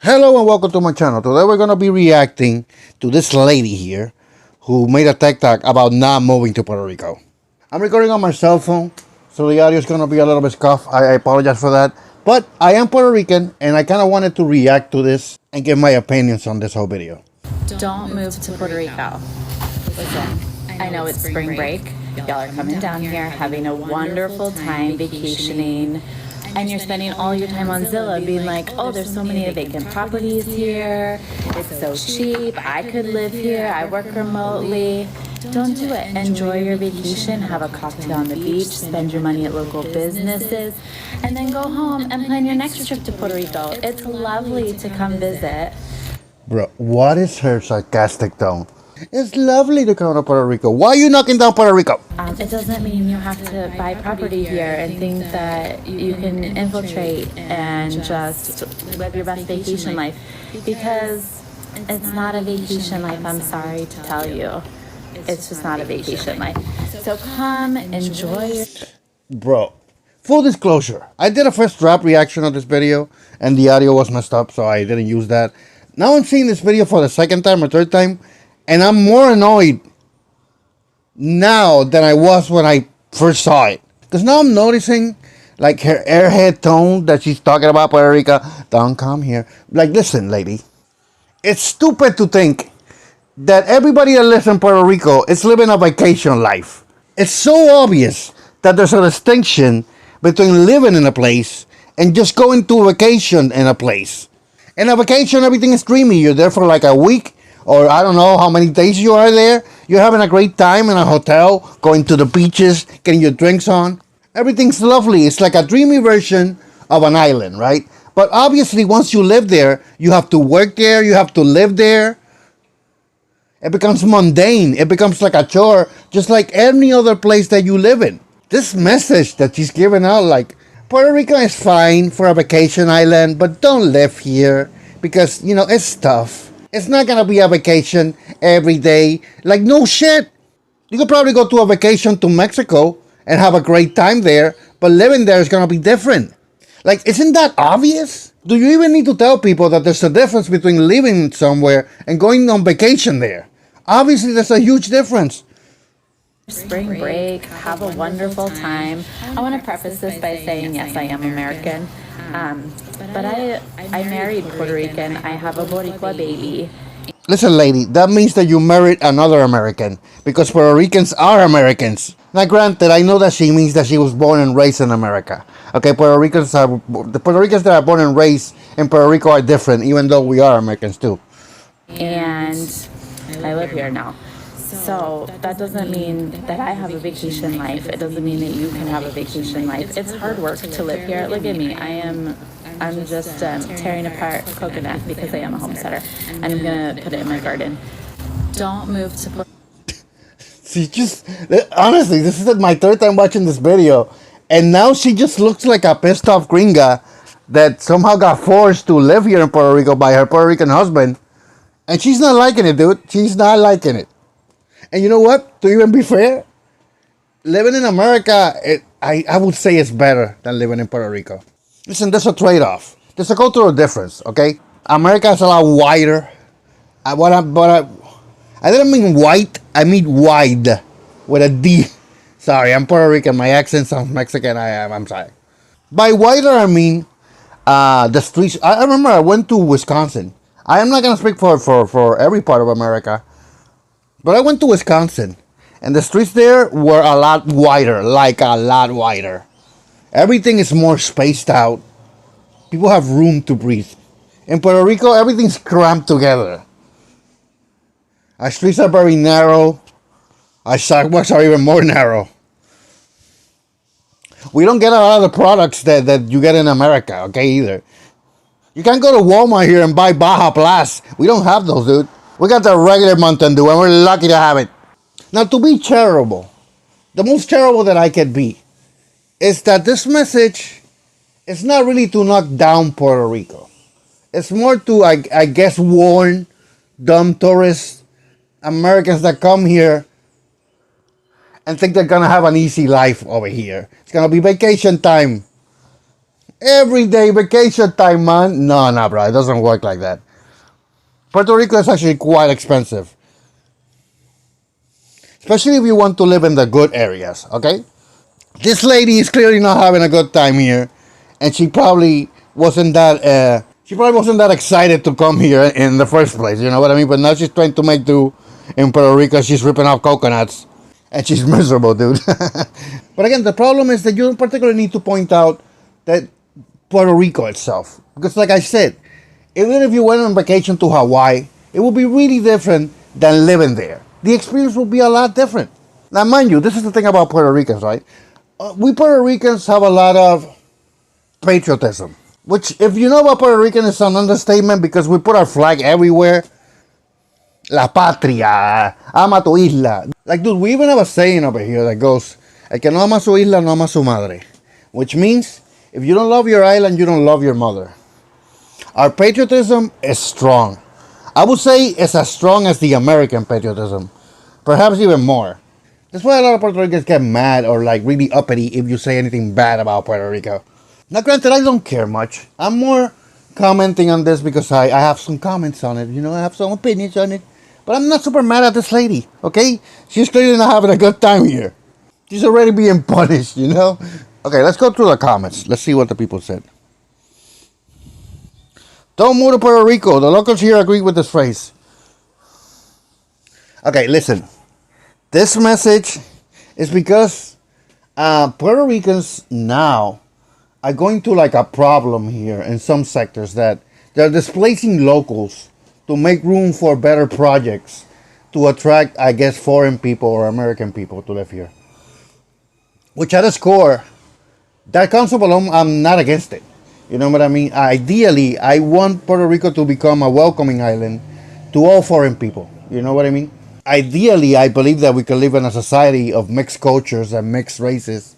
Hello and welcome to my channel. Today we're going to be reacting to this lady here who made a TikTok about not moving to Puerto Rico. I'm recording on my cell phone, so the audio is going to be a little bit scuffed. I apologize for that. But I am Puerto Rican and I kind of wanted to react to this and give my opinions on this whole video. Don't move to Puerto Rico. Listen, I know it's spring break. Y'all are coming down here, having a wonderful time vacationing, and you're spending all your time on Zillow being like, oh, there's so many vacant properties here. It's so cheap. I could live here. I work remotely. Don't do it. Enjoy your vacation. Have a cocktail on the beach. Spend your money at local businesses. And then go home and plan your next trip to Puerto Rico. It's lovely to come visit. Bro, what is her sarcastic tone? It's lovely to come to Puerto Rico. Why are you knocking down Puerto Rico? It doesn't mean you have to buy property here and think that you can infiltrate and just live your best vacation life, because it's not a vacation life. I'm sorry to tell you. It's just not a vacation life. So come, enjoy your... Bro, full disclosure, I did a first draft reaction of this video and the audio was messed up, so I didn't use that. Now I'm seeing this video for the second time or third time, and I'm more annoyed now than I was when I first saw it. Because now I'm noticing, like, her airhead tone that she's talking about Puerto Rico. Don't come here. Like, listen, lady. It's stupid to think that everybody that lives in Puerto Rico is living a vacation life. It's so obvious that there's a distinction between living in a place and just going to a vacation in a place. In a vacation, everything is dreamy. You're there for like a week, or I don't know how many days you are there. You're having a great time in a hotel, going to the beaches, getting your drinks on. Everything's lovely. It's like a dreamy version of an island, right? But obviously, once you live there, you have to work there, you have to live there. It becomes mundane. It becomes like a chore, just like any other place that you live in. This message that she's giving out, like, Puerto Rico is fine for a vacation island, but don't live here because, you know, it's tough. It's not going to be a vacation every day. Like, no shit. You could probably go to a vacation to Mexico and have a great time there, but living there is going to be different. Like, isn't that obvious? Do you even need to tell people that there's a difference between living somewhere and going on vacation there? Obviously, there's a huge difference. Spring break, have a wonderful time. I want to preface this by saying, yes, I am American, but I married Puerto Rican. I have a Boricua baby. Listen, lady, that means that you married another American, because Puerto Ricans are Americans. Now, granted, I know that she means that she was born and raised in America. Okay, the Puerto Ricans that are born and raised in Puerto Rico are different, even though we are Americans too. And I live here now. So that doesn't mean that I have a vacation life. It doesn't mean that you can have a vacation life. It's hard work to live here. Look at me. I'm just tearing apart coconut because I am a homesteader, and I'm gonna put it in my garden. Don't move to... She just, honestly, this is my third time watching this video, and now she just looks like a pissed off gringa that somehow got forced to live here in Puerto Rico by her Puerto Rican husband, and she's not liking it, dude. She's not liking it. And you know what? To even be fair, living in America, I would say it's better than living in Puerto Rico. Listen, there's a trade-off. There's a cultural difference, okay? America is a lot wider. I didn't mean white. I mean wide with a D. Sorry, I'm Puerto Rican. My accent sounds Mexican. I'm sorry. By wider, I mean the streets. I remember I went to Wisconsin. I am not going to speak for every part of America. But I went to Wisconsin, and the streets there were a lot wider, like a lot wider. Everything is more spaced out. People have room to breathe. In Puerto Rico, everything's cramped together. Our streets are very narrow. Our sidewalks are even more narrow. We don't get a lot of the products that you get in America, okay, either. You can't go to Walmart here and buy Baja Blast. We don't have those, dude. We got the regular Mountain Dew, and we're lucky to have it. Now, to be charitable, the most charitable that I can be, is that this message is not really to knock down Puerto Rico. It's more to, I guess, warn dumb tourists, Americans that come here and think they're going to have an easy life over here. It's going to be vacation time. Every day vacation time, man. No, no, bro. It doesn't work like that. Puerto Rico is actually quite expensive, especially if you want to live in the good areas. Okay, this lady is clearly not having a good time here, and she probably wasn't that. She probably wasn't that excited to come here in the first place. You know what I mean? But now she's trying to make do in Puerto Rico. She's ripping off coconuts, and she's miserable, dude. But again, the problem is that you don't particularly need to point out that Puerto Rico itself, because like I said, even if you went on vacation to Hawaii, it would be really different than living there. The experience will be a lot different. Now, mind you, this is the thing about Puerto Ricans, right? We Puerto Ricans have a lot of patriotism, which, if you know about Puerto Rican, is an understatement because we put our flag everywhere. La patria, ama tu isla. Like, dude, we even have a saying over here that goes, el que no ama su isla no ama su madre. Which means, if you don't love your island, you don't love your mother. Our patriotism is strong. I would say it's as strong as the American patriotism. Perhaps even more. That's why a lot of Puerto Ricans get mad or like really uppity if you say anything bad about Puerto Rico. Now granted, I don't care much. I'm more commenting on this because I have some comments on it. You know, I have some opinions on it. But I'm not super mad at this lady, okay? She's clearly not having a good time here. She's already being punished, you know? Okay, let's go through the comments. Let's see what the people said. Don't move to Puerto Rico. The locals here agree with this phrase. Okay, listen. This message is because Puerto Ricans now are going to like a problem here in some sectors that they're displacing locals to make room for better projects to attract, I guess, foreign people or American people to live here. Which at its core, that concept alone, I'm not against it. You know what I mean? Ideally, I want Puerto Rico to become a welcoming island to all foreign people. You know what I mean? Ideally, I believe that we can live in a society of mixed cultures and mixed races.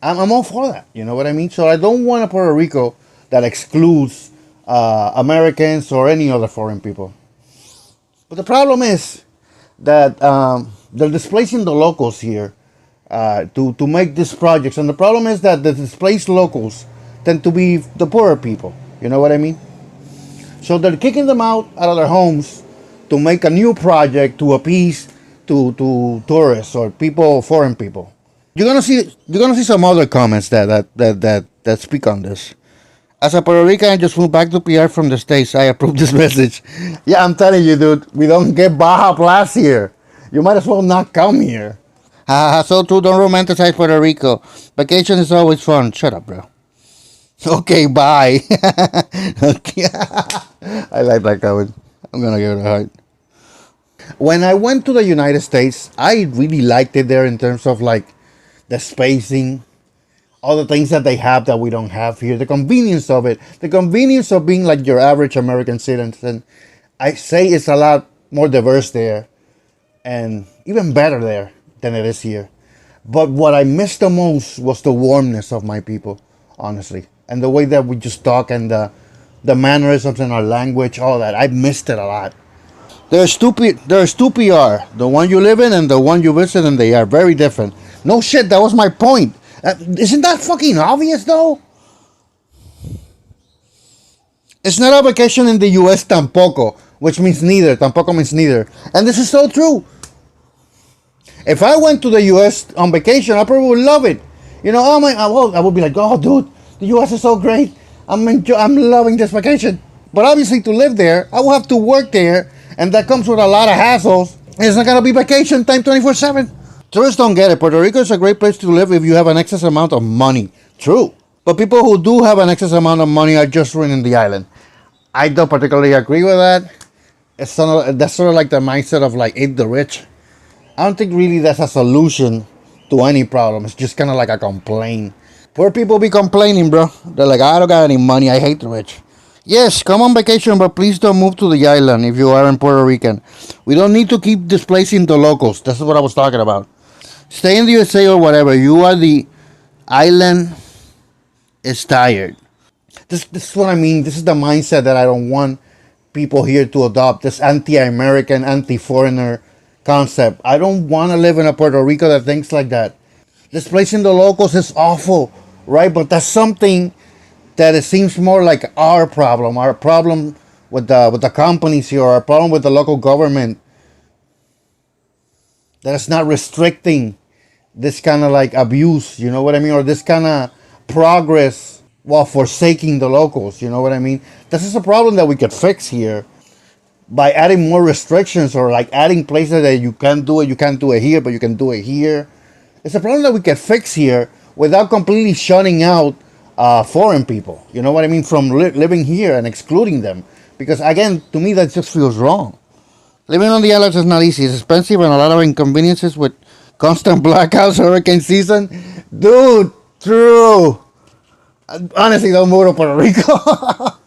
I'm all for that. You know what I mean? So I don't want a Puerto Rico that excludes Americans or any other foreign people. But the problem is that they're displacing the locals here to make these projects. And the problem is that the displaced locals tend to be the poorer people. You know what I mean? So they're kicking them out of their homes to make a new project to appease to tourists or people, foreign people. You're gonna see some other comments that speak on this. As a Puerto Rican, I just moved back to PR from the States. I approve this message. Yeah, I'm telling you, dude, we don't get Baja Blast here. You might as well not come here. So true, don't romanticize Puerto Rico. Vacation is always fun. Shut up, bro. Okay, bye. Okay. I like that comment. I'm gonna give it a heart. When I went to the United States, I really liked it there in terms of like the spacing, all the things that they have that we don't have here, the convenience of it, the convenience of being like your average American citizen. I say it's a lot more diverse there and even better there than it is here. But what I missed the most was the warmness of my people, honestly. And the way that we just talk and the mannerisms in our language, all that. I missed it a lot. There's two PR, the one you live in and the one you visit, and they are very different. No shit, that was my point. Isn't that fucking obvious though? It's not a vacation in the US tampoco, which means neither. Tampoco means neither. And this is so true. If I went to the US on vacation, I probably would love it. You know, I would be like, oh dude, the US is so great. I'm loving this vacation. But obviously to live there, I will have to work there, and that comes with a lot of hassles. It's not gonna be vacation time 24/7. Tourists don't get it. Puerto Rico is a great place to live if you have an excess amount of money. True. But people who do have an excess amount of money are just ruining the island. I don't particularly agree with that. That's sort of like the mindset of like eat the rich. I don't think really that's a solution to any problem. It's just kind of like a complaint. Poor people be complaining, bro. They're like, I don't got any money. I hate the rich. Yes, come on vacation, but please don't move to the island if you are in Puerto Rican. We don't need to keep displacing the locals. That's what I was talking about. Stay in the USA or whatever. You are the island is tired. This is what I mean. This is the mindset that I don't want people here to adopt. This anti-American, anti-foreigner concept. I don't want to live in a Puerto Rico that thinks like that. Displacing the locals is awful, right? But that's something that it seems more like our problem with the companies here, our problem with the local government, that it's not restricting this kind of like abuse, you know what I mean, or this kind of progress while forsaking the locals, you know what I mean. This is a problem that we could fix here by adding more restrictions, or like adding places that you can't do it here, but you can do it here. It's a problem that we can fix here without completely shutting out foreign people, you know what I mean, from living here and excluding them. Because again, to me, that just feels wrong. Living on the islands is not easy. It's expensive and a lot of inconveniences with constant blackouts, hurricane season. Dude, true. Honestly, don't move to Puerto Rico.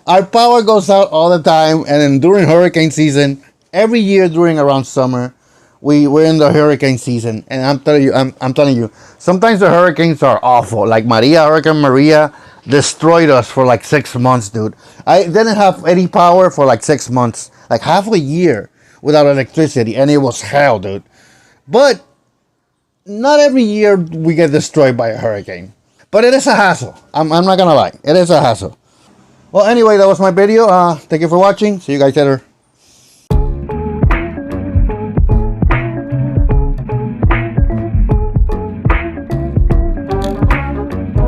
Our power goes out all the time, and then during hurricane season, every year during around summer, we're in the hurricane season, and I'm telling you, sometimes the hurricanes are awful. Like Hurricane Maria destroyed us for like 6 months, dude. I didn't have any power for like 6 months, like half a year without electricity, and it was hell, dude. But not every year we get destroyed by a hurricane. But it is a hassle. I'm not gonna lie, it is a hassle. Well, anyway, that was my video. Thank you for watching. See you guys later.